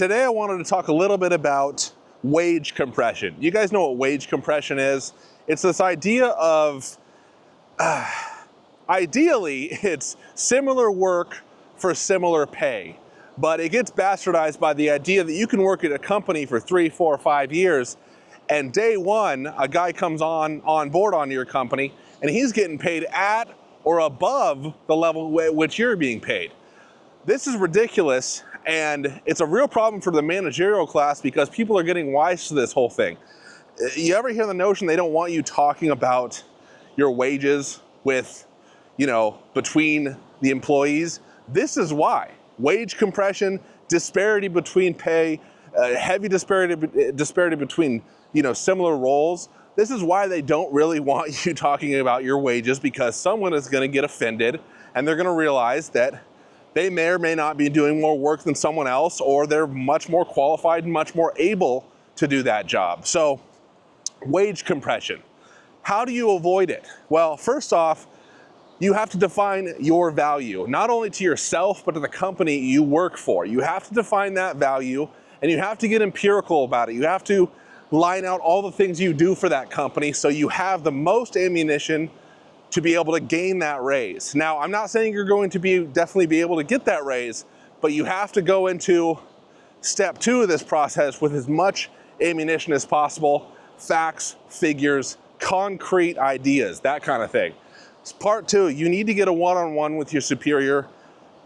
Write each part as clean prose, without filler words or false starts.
today I wanted to talk a little bit about wage compression. You guys know what wage compression is? It's this idea of, ideally, it's similar work for similar pay, but it gets bastardized by the idea that you can work at a company for 3, 4, 5 years, and day one, a guy comes on board on your company, and he's getting paid at or above the level at which you're being paid. This is ridiculous, and it's a real problem for the managerial class because people are getting wise to this whole thing. You ever hear the notion they don't want you talking about your wages with, between the employees? This is why. Wage compression, disparity between pay, heavy disparity between, similar roles. This is why they don't really want you talking about your wages, because someone is going to get offended and they're going to realize that they may or may not be doing more work than someone else, or they're much more qualified and much more able to do that job. So, wage compression. How do you avoid it? Well, first off, you have to define your value, not only to yourself, but to the company you work for. You have to define that value, and you have to get empirical about it. You have to line out all the things you do for that company so you have the most ammunition to be able to gain that raise. Now, I'm not saying you're going to definitely be able to get that raise, but you have to go into step 2 of this process with as much ammunition as possible, facts, figures, concrete ideas, that kind of thing. Part 2, you need to get a one-on-one with your superior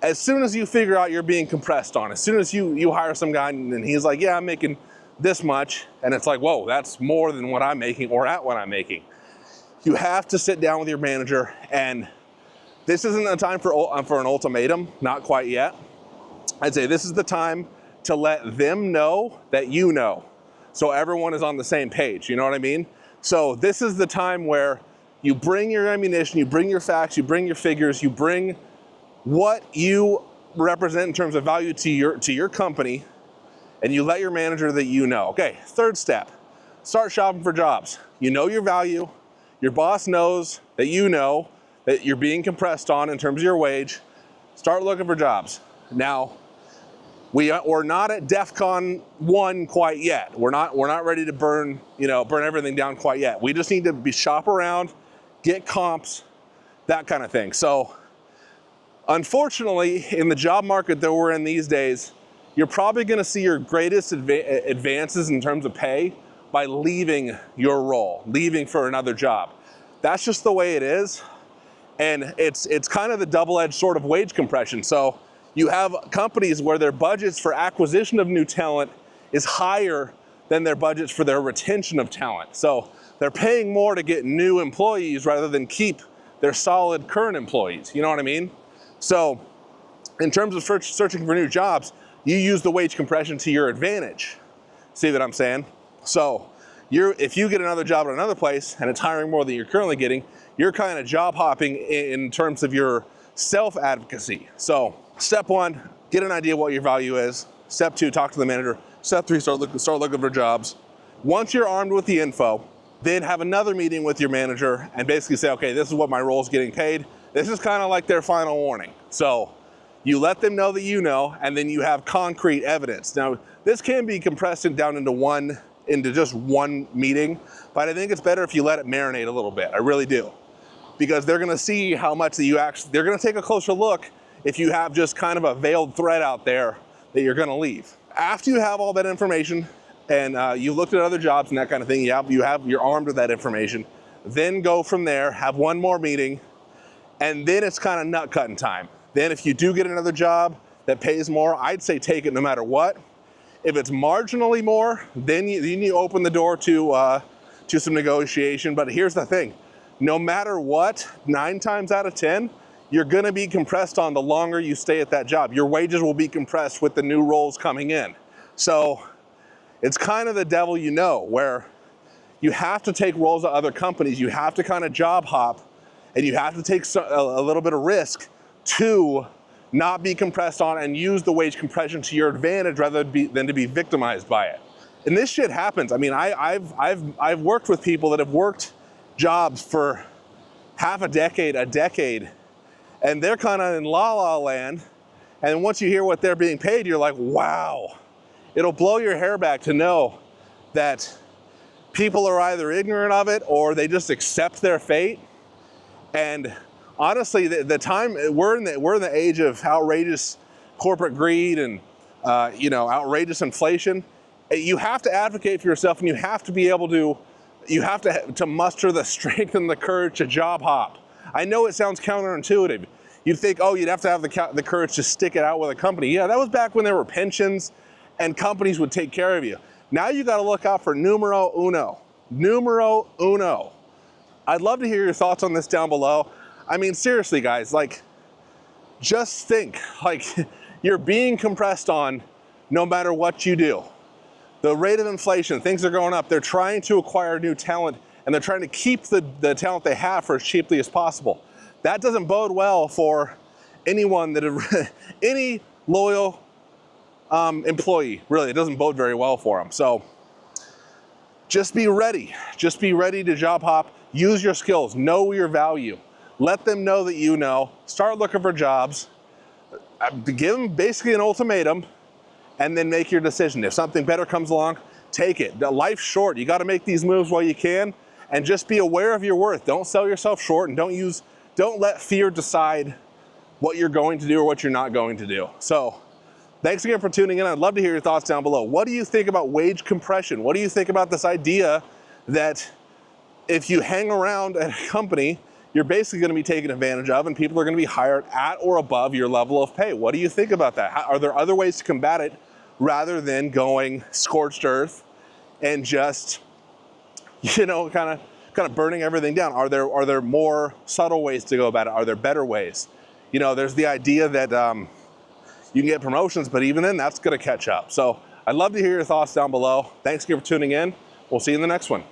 as soon as you figure out you're being compressed on. As soon as you hire some guy and he's like, yeah, I'm making this much, and it's like, whoa, that's more than what I'm making or at what I'm making. You have to sit down with your manager, and this isn't a time for an ultimatum, not quite yet. I'd say this is the time to let them know that you know, so everyone is on the same page, you know what I mean? So this is the time where you bring your ammunition, you bring your facts, you bring your figures, you bring what you represent in terms of value to your company, and you let your manager that you know. Okay, third step, start shopping for jobs. You know your value. Your boss knows that you know that you're being compressed on in terms of your wage. Start looking for jobs. Now, we're not at DEFCON 1 quite yet. We're not ready to burn everything down quite yet. We just need to shop around, get comps, that kind of thing. So, unfortunately, in the job market that we're in these days, you're probably going to see your greatest advances in terms of pay by leaving your role, leaving for another job. That's just the way it is. And it's kind of the double-edged sword of wage compression. So you have companies where their budgets for acquisition of new talent is higher than their budgets for their retention of talent. So they're paying more to get new employees rather than keep their solid current employees. You know what I mean? So in terms of searching for new jobs, you use the wage compression to your advantage. See what I'm saying? So if you get another job at another place and it's hiring more than you're currently getting, you're kind of job hopping in terms of your self-advocacy. So step 1, get an idea what your value is. Step 2, talk to the manager. Step 3, start looking for jobs. Once you're armed with the info, then have another meeting with your manager and basically say, okay, this is what my role is getting paid. This is kind of like their final warning. So you let them know that you know, and then you have concrete evidence. Now, this can be compressed down into just one meeting, but I think it's better if you let it marinate a little bit. I really do. Because they're gonna see how much they're gonna take a closer look if you have just kind of a veiled threat out there that you're gonna leave. After you have all that information and you looked at other jobs and that kind of thing, you're armed with that information, then go from there, have one more meeting, and then it's kind of nut cutting time. Then if you do get another job that pays more, I'd say take it no matter what. If it's marginally more, then you open the door to some negotiation. But here's the thing, no matter what, 9 times out of 10, you're gonna be compressed on the longer you stay at that job. Your wages will be compressed with the new roles coming in. So it's kind of the devil where you have to take roles at other companies, you have to kind of job hop, and you have to take a little bit of risk to not be compressed on and use the wage compression to your advantage rather than to be victimized by it. And this shit happens. I mean, I've worked with people that have worked jobs for half a decade, and they're kind of in la la land. And once you hear what they're being paid, you're like, wow. it'll blow your hair back to know that people are either ignorant of it or they just accept their fate. And honestly, the time we're in the age of outrageous corporate greed and outrageous inflation. You have to advocate for yourself, and you have to be able to, to muster the strength and the courage to job hop. I know it sounds counterintuitive. You'd think, oh, you'd have to have the courage to stick it out with a company. Yeah, that was back when there were pensions and companies would take care of you. Now you got to look out for numero uno. Numero uno. I'd love to hear your thoughts on this down below. I mean, seriously, guys, like, just think, like, you're being compressed on no matter what you do. The rate of inflation, things are going up. They're trying to acquire new talent, and they're trying to keep the talent they have for as cheaply as possible. That doesn't bode well for anyone that, any loyal employee, really. It doesn't bode very well for them. So just be ready. Just be ready to job hop. Use your skills. Know your value. Let them know that you know. Start looking for jobs. Give them basically an ultimatum, and then make your decision. If something better comes along, take it. Life's short. You got to make these moves while you can, and just be aware of your worth. Don't sell yourself short, and don't let fear decide what you're going to do or what you're not going to do. So thanks again for tuning in. I'd love to hear your thoughts down below. What do you think about wage compression? What do you think about this idea that if you hang around at a company, you're basically going to be taken advantage of, and people are going to be hired at or above your level of pay? What do you think about that? Are there other ways to combat it rather than going scorched earth and just, kind of burning everything down? Are there more subtle ways to go about it? Are there better ways? There's the idea that you can get promotions, but even then, that's going to catch up. So I'd love to hear your thoughts down below. Thanks again for tuning in. We'll see you in the next one.